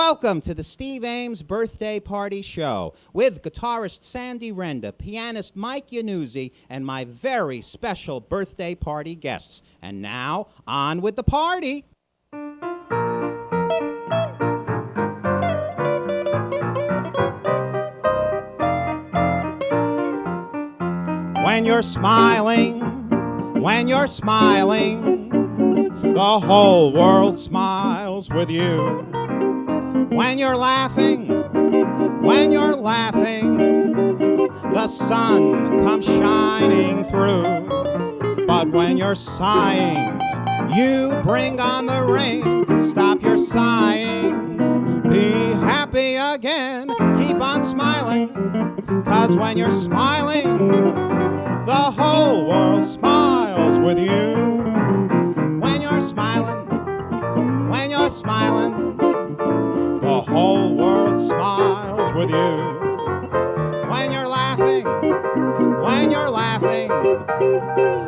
Welcome to the Steve Ames Birthday Party Show with guitarist Sandy Renda, pianist Mike Iannuzzi, and my very special birthday party guests. And now, on with the party. When you're smiling, the whole world smiles with you. When you're laughing, the sun comes shining through. But when you're sighing, you bring on the rain. Stop your sighing, be happy again. Keep on smiling, 'cause when you're smiling, the whole world smiles with you. When you're smiling, the whole world smiles with you. When you're laughing,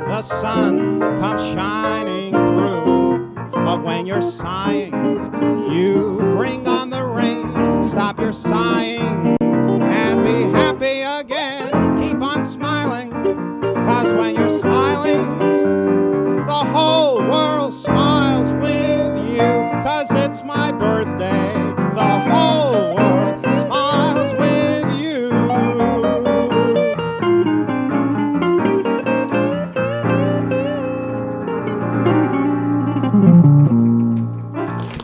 the sun comes shining through. But when you're sighing, you bring on the rain. Stop your sighing and be happy again. Keep on smiling, 'cause when you're smiling, the whole world smiles with you. 'Cause it's my birthday, the whole world smiles with you.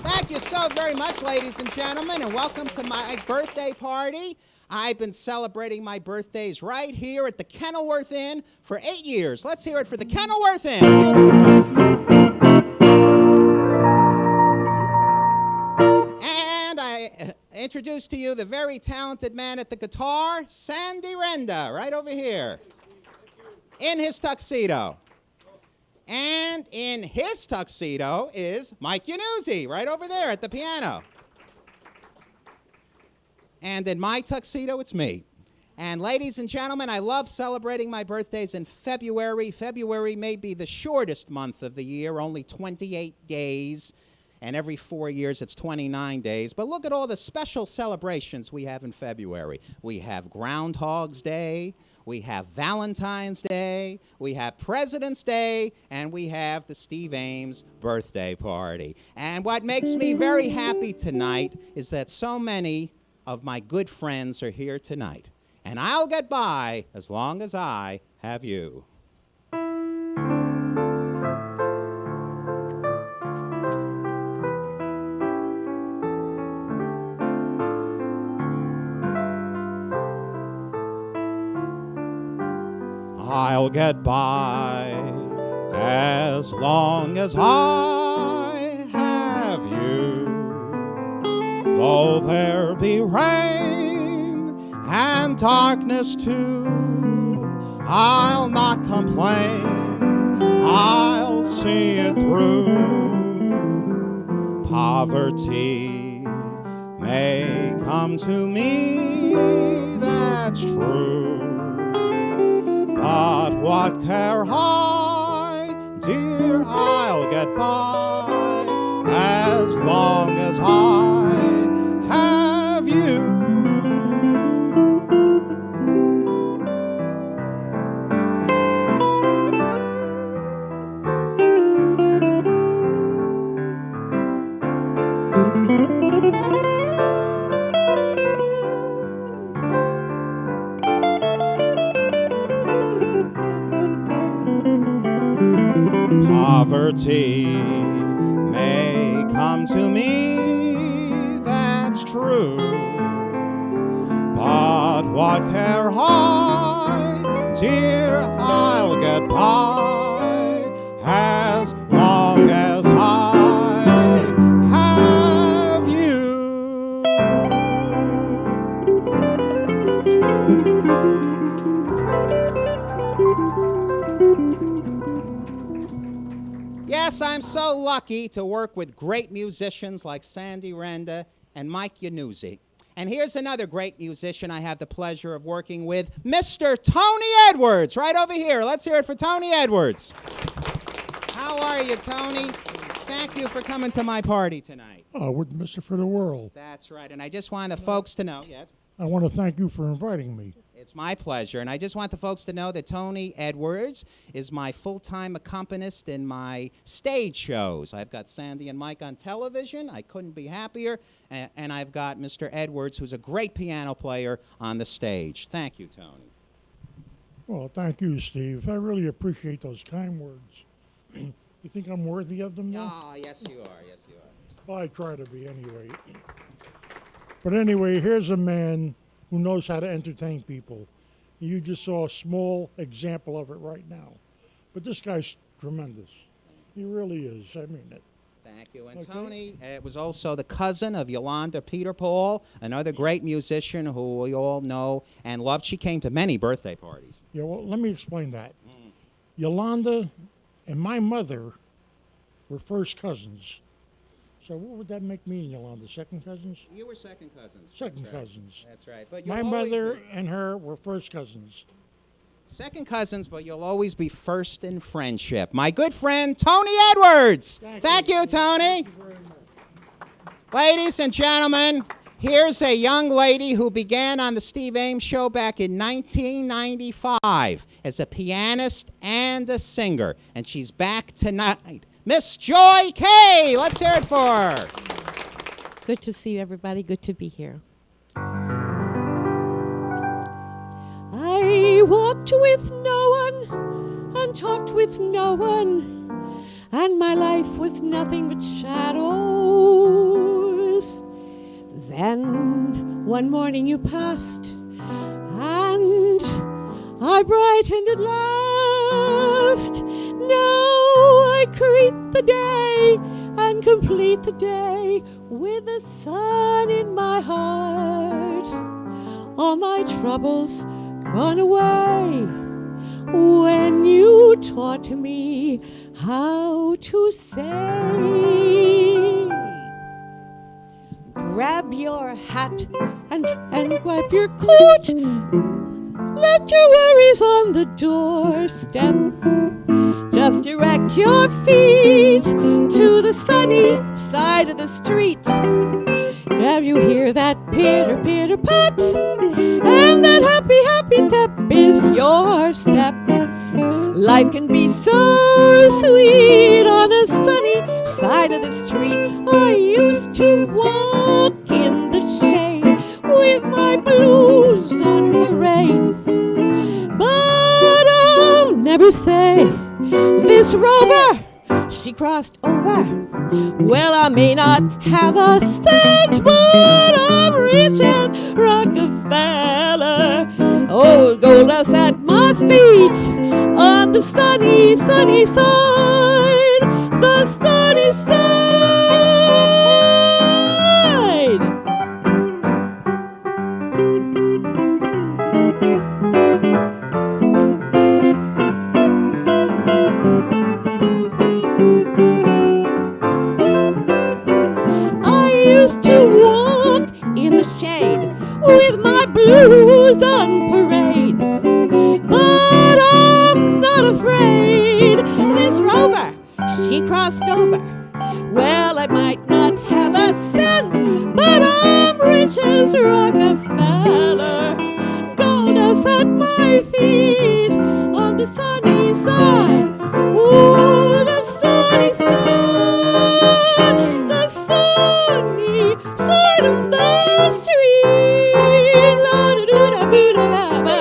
Thank you so very much, ladies and gentlemen, and welcome to my birthday party. I've been celebrating my birthdays right here at the Kenilworth Inn for 8 years. Let's hear it for the Kenilworth Inn. Beautiful place. And I introduce to you the very talented man at the guitar, Sandy Renda, right over here, in his tuxedo. And in his tuxedo is Mike Iannuzzi, right over there at the piano. And in my tuxedo, it's me. And ladies and gentlemen, I love celebrating my birthdays in February. February may be the shortest month of the year, only 28 days. And every 4 years, it's 29 days. But look at all the special celebrations we have in February. We have Groundhog's Day. We have Valentine's Day. We have President's Day. And we have the Steve Ames Birthday Party. And what makes me very happy tonight is that so many of my good friends are here tonight. And I'll get by as long as I have you. I'll get by as long as I have you. Though there be rain and darkness too, I'll not complain, I'll see it through. Poverty may come to me, that's true. But what care I, dear, I'll get by as long as I have you. Poverty may come to me, that's true. But what care I, dear, I'll get by as long as I have you. Yes, I'm so lucky to work with great musicians like Sandy Renda and Mike Iannuzzi. And here's another great musician I have the pleasure of working with, Mr. Tony Edwards, right over here. Let's hear it for Tony Edwards. How are you, Tony? thank you for coming to my party tonight. I wouldn't miss it for the world. That's right, and I just want the folks to know, yes? I want to thank you for inviting me. It's my pleasure, and I just want the folks to know that Tony Edwards is my full-time accompanist in my stage shows. I've got Sandy and Mike on television. I couldn't be happier. And I've got Mr. Edwards, who's a great piano player, on the stage. Thank you, Tony. Well, thank you, Steve. I really appreciate those kind words. You think I'm worthy of them, though? Oh, yes, you are. Yes, you are. Well, I try to be anyway. But anyway, here's a man who knows how to entertain people. You just saw a small example of it right now. But this guy's tremendous. He really is. I mean it. Thank you. And Okay. Tony was also the cousin of Yolanda Peter Paul, another great musician who we all know and loved. She came to many birthday parties. Yeah, well, let me explain that. Yolanda and my mother were first cousins. So what would that make me and Yolanda? Second cousins? You were second cousins. Second That's right. cousins. That's right. But My you'll always mother be and her were first cousins. second cousins, but you'll always be first in friendship. My good friend, Tony Edwards. Thank you, Tony. Thank you very much. Ladies and gentlemen, here's a young lady who began on the Steve Ames Show back in 1995 as a pianist and a singer. And she's back tonight. Miss Joy Kay. Let's hear it for her. Good to see you, everybody. Good to be here. I walked with no one and talked with no one, and my life was nothing but shadows. Then one morning you passed, and I brightened at last. Now I greet the day and complete the day with the sun in my heart. All my troubles gone away when you taught me how to say. Grab your hat and grab your coat. Let your worries on the doorstep. Just direct your feet to the sunny side of the street. Now you hear that pitter, pitter, pat, and that happy, happy tap is your step. Life can be so sweet on the sunny side of the street. I used to walk in the shade with my blues on parade. But I'll never say this rover, she crossed over. Well, I may not have a cent, but I'm rich and Rockefeller. Oh, gold dust at my feet on the sunny, sunny side. The sunny side. To walk in the shade with my blues on parade. But I'm not afraid. This rover, she crossed over. Well, I might not have a cent, but I'm rich as Rockefeller. Gold dust at my feet on the sunny side. Ooh, the sunny side. The sunny side of the street. La-da-doo-da-boo-da-ba-ba.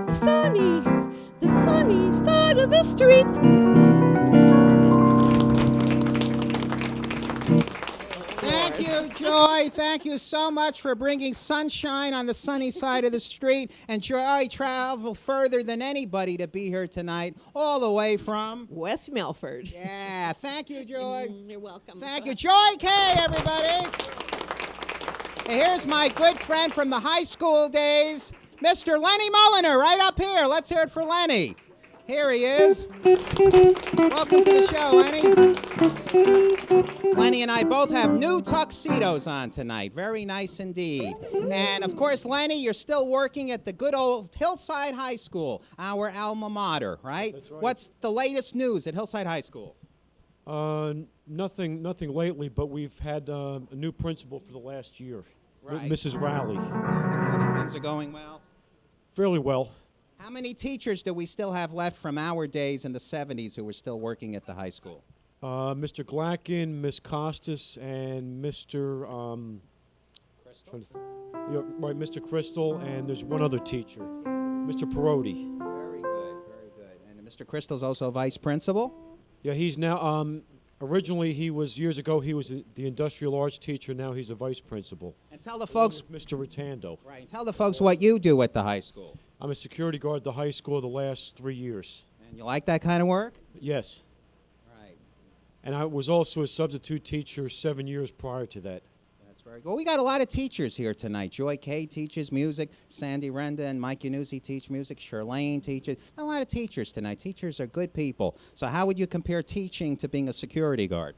The sunny side of the street. Thank you, Joy. Thank you so much for bringing sunshine on the sunny side of the street. And Joy traveled further than anybody to be here tonight, all the way from West Milford. Yeah, thank you, Joy. You're welcome. Thank you. Joy Kay, everybody. And here's my good friend from the high school days, Mr. Lenny Mulliner, right up here. Let's hear it for Lenny. Here he is. Welcome to the show, Lenny. Lenny and I both have new tuxedos on tonight. Very nice indeed. And, of course, Lenny, you're still working at the good old Hillside High School, our alma mater, right? That's right. What's the latest news at Hillside High School? Nothing lately, but we've had a new principal for the last year, Right. Mrs. Rowley. That's good. Things are going well. Fairly well. How many teachers do we still have left from our days in the 70s who were still working at the high school? Mr. Glacken, Miss Costas, and Mr. Crystal? Right, Mr. Crystal, and there's one other teacher, Mr. Perotti. Very good, very good. And Mr. Crystal's also vice principal? Yeah, he's now. Originally, years ago, he was the industrial arts teacher. Now he's a vice principal. And tell the folks, Mr. Rotando. right, and tell the folks what you do at the high school. I'm a security guard at the high school the last 3 years. And you like that kind of work? Yes. Right. And I was also a substitute teacher 7 years prior to that. That's very good. Well, we got a lot of teachers here tonight. Joy Kay teaches music. Sandy Renda and Mike Yanuzzi teach music. Shirlane teaches. A lot of teachers tonight. Teachers are good people. So how would you compare teaching to being a security guard?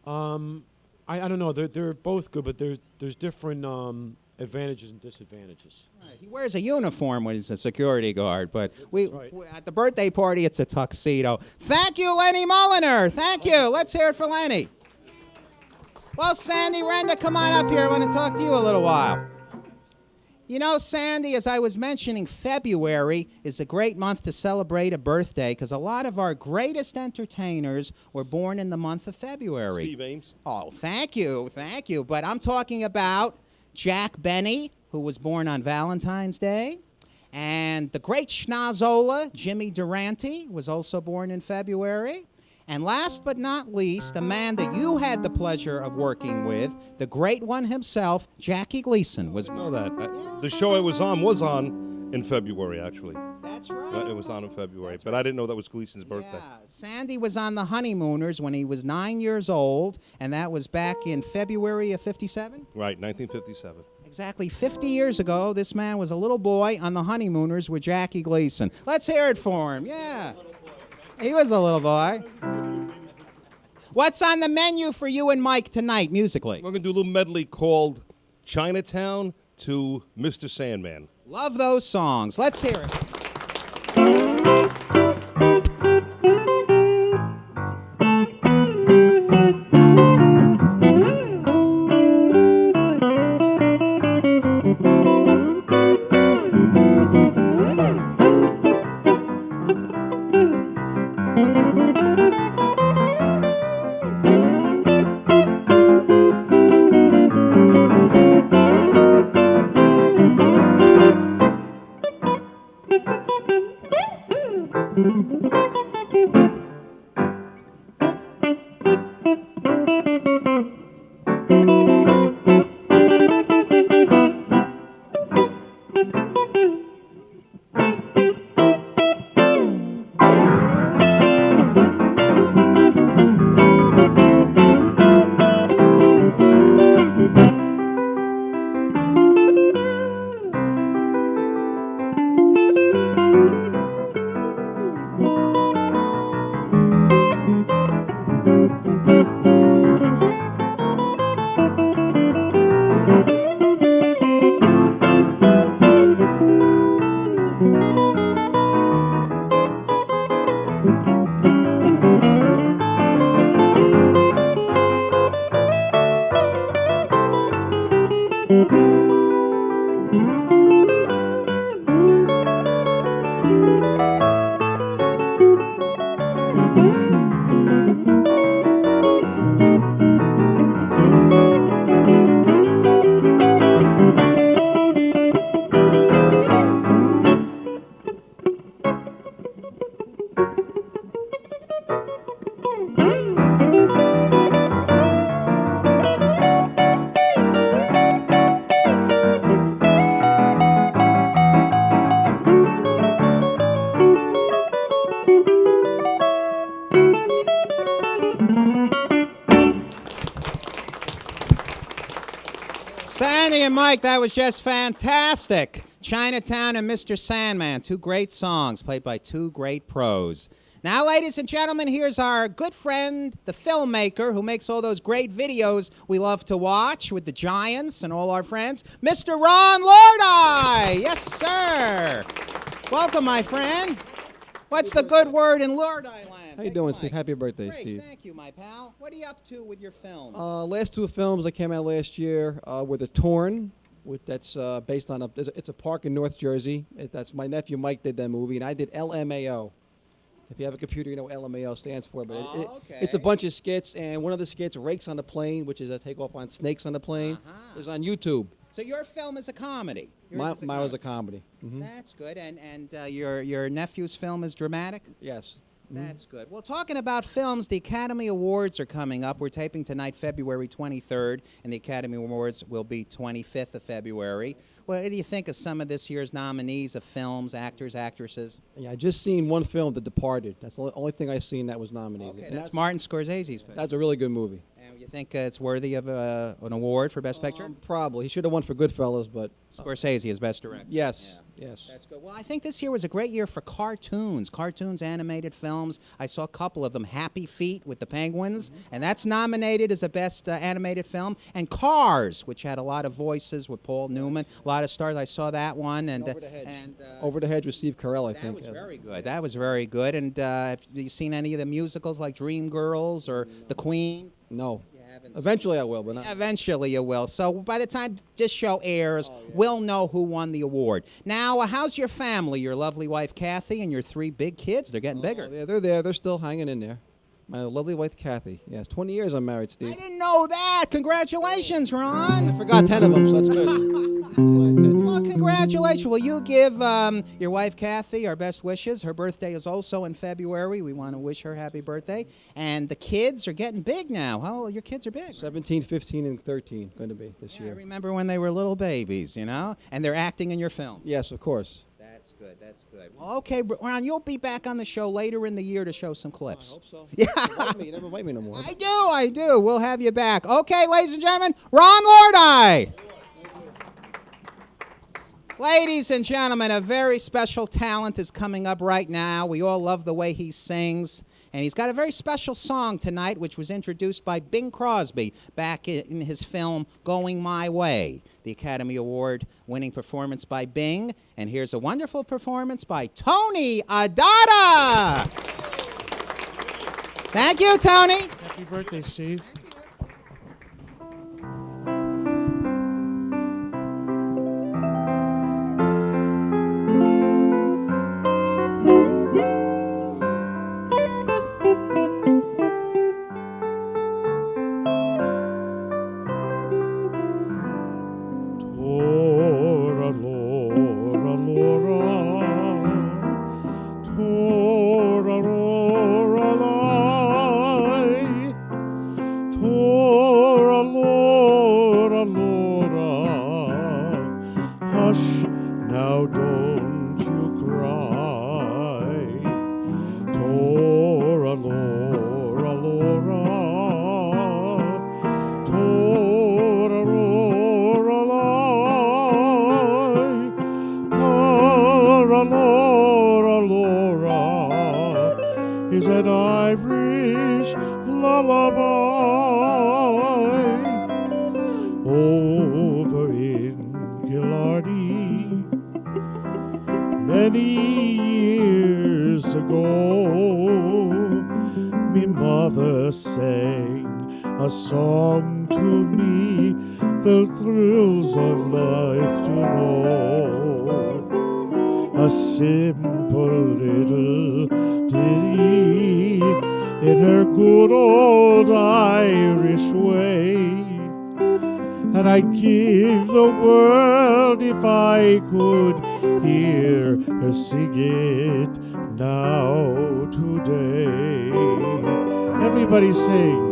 I don't know. They're both good, but there's different advantages and disadvantages. Right. He wears a uniform when he's a security guard, but we right. at the birthday party, it's a tuxedo. Thank you, Lenny Mulliner. Thank you. Let's hear it for Lenny. Well, Sandy Renda, come on up here. I want to talk to you a little while. You know, Sandy, as I was mentioning, February is a great month to celebrate a birthday because a lot of our greatest entertainers were born in the month of February. Steve Ames. Oh, thank you. But I'm talking about Jack Benny, who was born on Valentine's Day, and the great Schnozzola, Jimmy Durante, was also born in February. And last but not least, a man that you had the pleasure of working with, the great one himself, Jackie Gleason, was born. Know that. The show I was on in February, actually. That's right. It was on in February, That's but right. I didn't know that was Gleason's birthday. Yeah. Sandy was on The Honeymooners when he was 9 years old, and that was back in February of 57? Right, 1957. Exactly 50 years ago, this man was a little boy on The Honeymooners with Jackie Gleason. Let's hear it for him. Yeah. He was a little boy. What's on the menu for you and Mike tonight, musically? We're going to do a little medley called Chinatown to Mr. Sandman. Love those songs. Let's hear it. Sandy and Mike, that was just fantastic. Chinatown and Mr. Sandman, two great songs played by two great pros. Now, ladies and gentlemen, here's our good friend, the filmmaker who makes all those great videos we love to watch with the Giants and all our friends, Mr. Ron Lordi. Yes, sir. Welcome, my friend. What's the good word in Lord Island? How you doing, Steve? Happy birthday, Great, Steve. thank you, my pal. What are you up to with your films? Last two films that came out last year were The Torn, that's based on it's a park in North Jersey. That's my nephew Mike did that movie, and I did LMAO. If you have a computer, you know what LMAO stands for. But okay. it's a bunch of skits, and one of the skits, Rakes on the Plane, which is a takeoff on snakes on the plane, is on YouTube. So your film is a comedy. Mine was a comedy. Mm-hmm. That's good. And your nephew's film is dramatic? Yes. That's good. Well, talking about films, the Academy Awards are coming up. We're taping tonight, February 23rd, and the Academy Awards will be 25th of February. What do you think of some of this year's nominees of films, actors, actresses? Yeah, I just seen one film, The Departed. That's the only thing I've seen that was nominated. Okay, that's Martin Scorsese's pick. That's a really good movie. And you think it's worthy of an award for Best Picture? Probably. He should have won for Goodfellas, but... Scorsese is Best Director. Yes. Yeah. Yes. That's good. Well, I think this year was a great year for cartoons, animated films. I saw a couple of them, Happy Feet with the Penguins, and that's nominated as a Best Animated Film. And Cars, which had a lot of voices with Paul Newman, a lot of stars. I saw that one. And Over the Hedge. Over the Hedge with Steve Carell, I think. That was very good. That was very good. And have you seen any of the musicals like Dreamgirls or The Queen? No. Eventually I will, but not. Eventually you will. So by the time this show airs, we'll know who won the award. Now, how's your family, your lovely wife, Kathy, and your three big kids? They're getting bigger. Yeah, they're there. They're still hanging in there. My lovely wife, Kathy. Yes, 20 years I'm married, Steve. I didn't know that. Congratulations, Ron. I forgot 10 of them, so that's good. Well, congratulations. Will you give your wife, Kathy, our best wishes? Her birthday is also in February. We want to wish her happy birthday. And the kids are getting big now. Oh, your kids are big. 17, 15, and 13 going to be this year. I remember when they were little babies, you know? And they're acting in your films. Yes, of course. That's good. That's good. Well, okay, Ron, you'll be back on the show later in the year to show some clips. I hope so. Yeah. You never invite me no more. I do. We'll have you back. Okay, ladies and gentlemen, Ron Lordi. Ladies and gentlemen, a very special talent is coming up right now. We all love the way he sings. And he's got a very special song tonight, which was introduced by Bing Crosby back in his film Going My Way, the Academy Award-winning performance by Bing. And here's a wonderful performance by Tony Adada. Thank you, Tony. Happy birthday, Steve. Now don't you cry, Tora Lora Lora, Tora Lora Lora, Lora Lora is an Irish lullaby. Over in Killarney, many years ago, me mother sang a song to me, the thrills of life to know. A simple little ditty in her good old Irish way. And I'd give the world if I could hear her sing it now today. Everybody sing.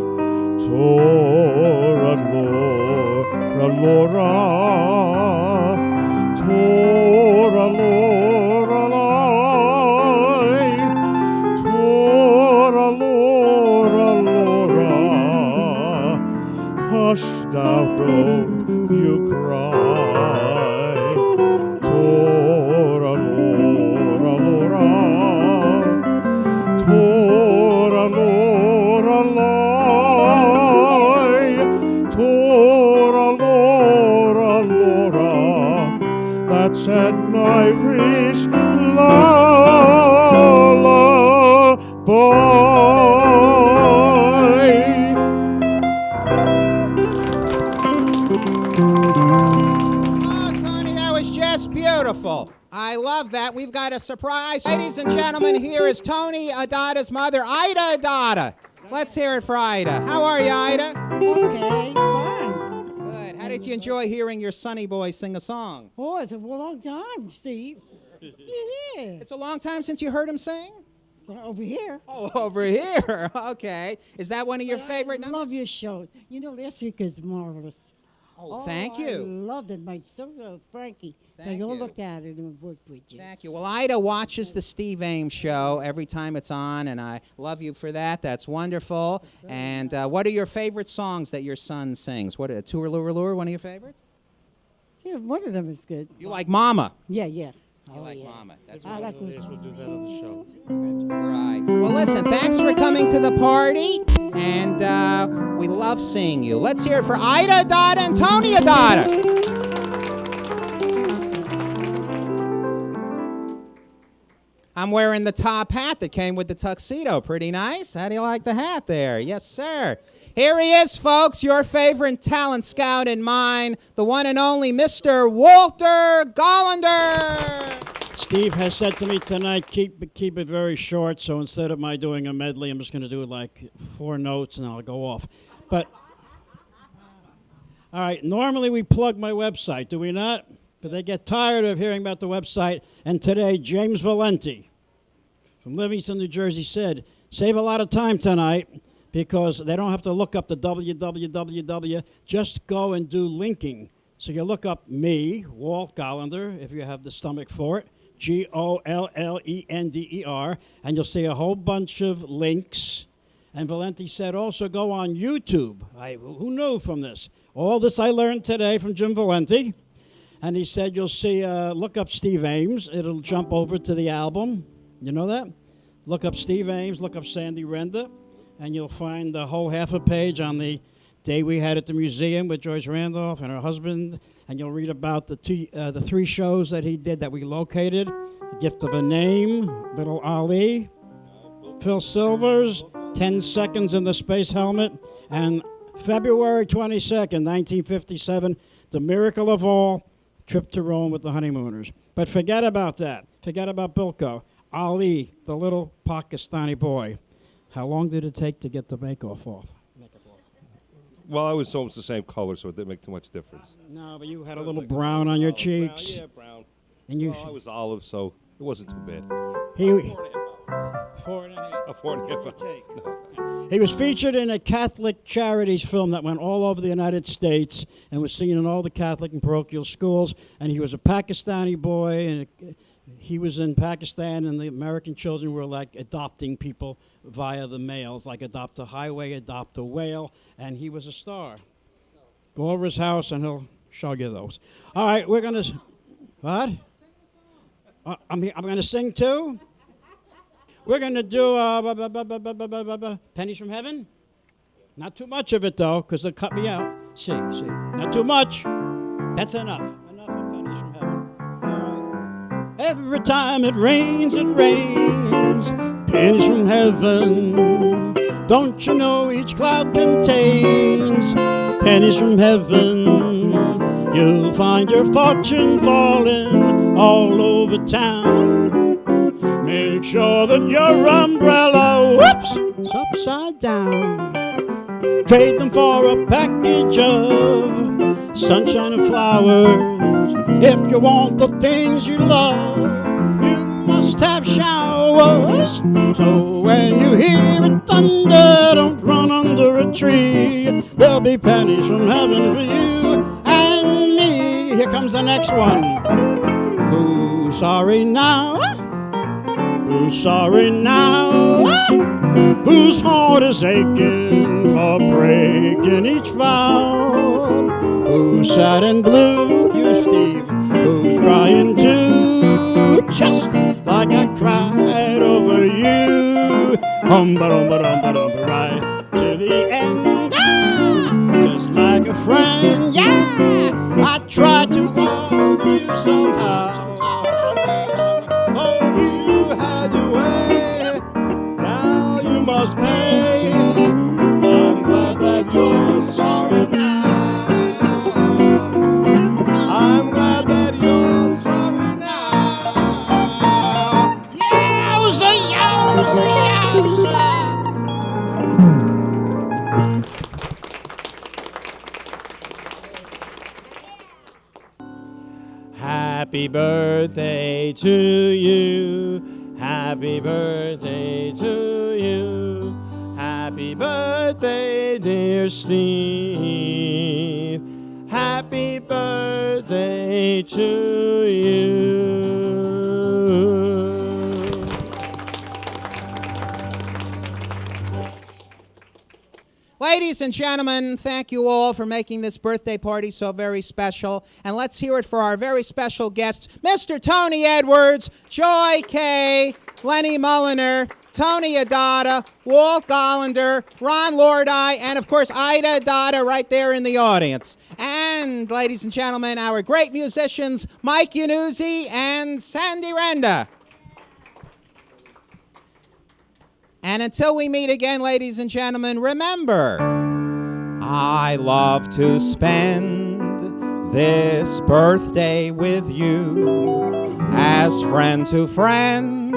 Tora Lora Lora, Tora Lora Lora, Tora Lora Lora. Hush thou, don't you cry, Tora Lora Lora, Tora Lora Lora, Tora Lora Lora. Oh, Tony, that was just beautiful. I love that. We've got a surprise. Ladies and gentlemen, here is Tony Adada's mother, Ida Adada. Let's hear it for Ida. How are you, Ida? Okay, fine. Good. How did you enjoy hearing your sonny boy sing a song? Oh, it's a long time, Steve. Yeah. It's a long time since you heard him sing? Over here. Oh, over here. Okay. Is that one of your favorite I numbers? love your shows. You know, last week is marvelous. Oh, thank you. I loved it. My son, Frankie. Thank they all you. looked at it and worked with you. Thank you. Well, Ida watches the Steve Ames show every time it's on, and I love you for that. That's wonderful. And what are your favorite songs that your son sings? What, Tour-Lure, one of your favorites? Yeah, one of them is good. You like Mama. Yeah, yeah. You like Mama. That's I like those. We'll do that on the show. right. Well, listen, thanks for coming to the party, and we love seeing you. Let's hear it for Ida Adada and Tony Adada. I'm wearing the top hat that came with the tuxedo. Pretty nice. How do you like the hat there? Yes, sir. Here he is, folks, your favorite talent scout and mine, the one and only Mr. Walter Gollander. Steve has said to me tonight, keep it very short, so instead of my doing a medley, I'm just going to do like 4 notes and I'll go off. But, all right, normally we plug my website, do we not? But they get tired of hearing about the website, and today James Valenti from Livingston, New Jersey said, save a lot of time tonight because they don't have to look up the www, just go and do linking. So you look up me, Walt Gollander, if you have the stomach for it, Gollender, and you'll see a whole bunch of links. And Valenti said also go on YouTube. Who knew from this? All this I learned today from Jim Valenti. And he said you'll see, look up Steve Ames. It'll jump over to the album. You know that? Look up Steve Ames, look up Sandy Renda, and you'll find the whole half a page on the day we had at the museum with Joyce Randolph and her husband, and you'll read about the 3 shows that he did that we located. The Gift of a Name, Little Ali, Phil Silvers, 10 Seconds in the Space Helmet, and February 22nd, 1957, The Miracle of All, Trip to Rome with the Honeymooners. But forget about that. Forget about Bilko. Ali, the little Pakistani boy. How long did it take to get the makeup off? Well, I was almost the same color, so it didn't make too much difference. No, but you had a little brown on your cheeks. Brown, yeah, brown. And you, Well, I was olive, so it wasn't too bad. he, 4.5. 4.5. He was featured in a Catholic charities film that went all over the United States and was seen in all the Catholic and parochial schools. And he was a Pakistani boy, and he was in Pakistan, and the American children were like adopting people via the mails, like adopt a highway, adopt a whale, and he was a star. Go over his house, and he'll show you those. All right, we're going to... What? I'm going to sing too? We're going to do Pennies from Heaven. Not too much of it, though, because they'll cut me out. See. Not too much. That's enough. Enough of Pennies from Heaven. Every time it rains, pennies from heaven. Don't you know each cloud contains pennies from heaven? You'll find your fortune falling all over town. Make sure that your umbrella, is upside down. Trade them for a package of sunshine and flowers. If you want the things you love, you must have showers. So when you hear it thunder, don't run under a tree. There'll be pennies from heaven for you and me. Here comes the next one. Who's sorry now? Who's sorry now? Whose heart is aching for breaking each vow? Who's sad and blue? You, Steve. Who's crying too? Just like I cried over you. Right to the end. Just like a friend, yeah. I tried to warn you somehow. Oh, you had your way. Now you must was pain. I'm glad that you're sorry now. I'm glad that you're sorry now. Yowza, yowza, yowza. Happy birthday to you. Happy birthday to you. Happy birthday, dear Steve. Happy birthday to you. Ladies and gentlemen, thank you all for making this birthday party so very special. And let's hear it for our very special guests, Mr. Tony Edwards, Joy Kay, Lenny Mulliner, Tony Adada, Walt Gollander, Ron Lordai, and of course Ida Adada right there in the audience. And, ladies and gentlemen, our great musicians, Mike Yanuzzi and Sandy Renda. And until we meet again, ladies and gentlemen, remember, I love to spend this birthday with you. As friend to friend,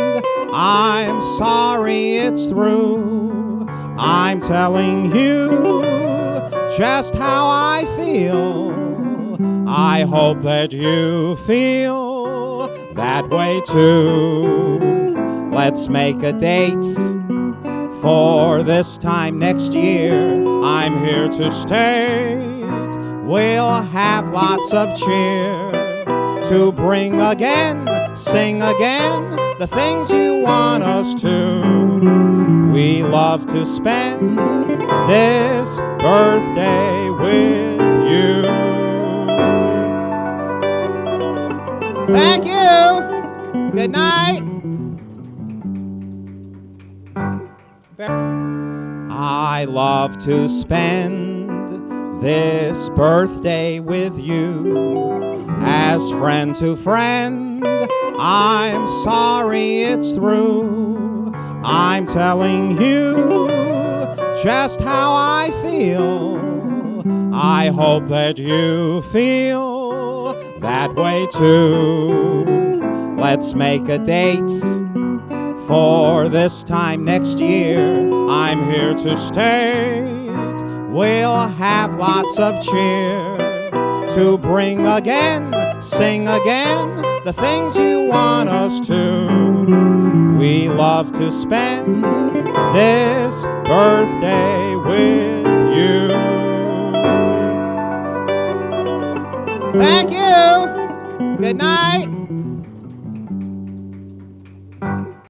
I'm sorry it's through. I'm telling you just how I feel. I hope that you feel that way too. Let's make a date for this time next year. I'm here to state we'll have lots of cheer to bring again, sing again, the things you want us to. We love to spend this birthday with you. Thank you. Good night. I love to spend this birthday with you. As friend to friend, I'm sorry it's through. I'm telling you just how I feel. I hope that you feel that way too. Let's make a date for this time next year. I'm here to state we'll have lots of cheer to bring again, sing again, the things you want us to. We love to spend this birthday with you. Thank you. Good night.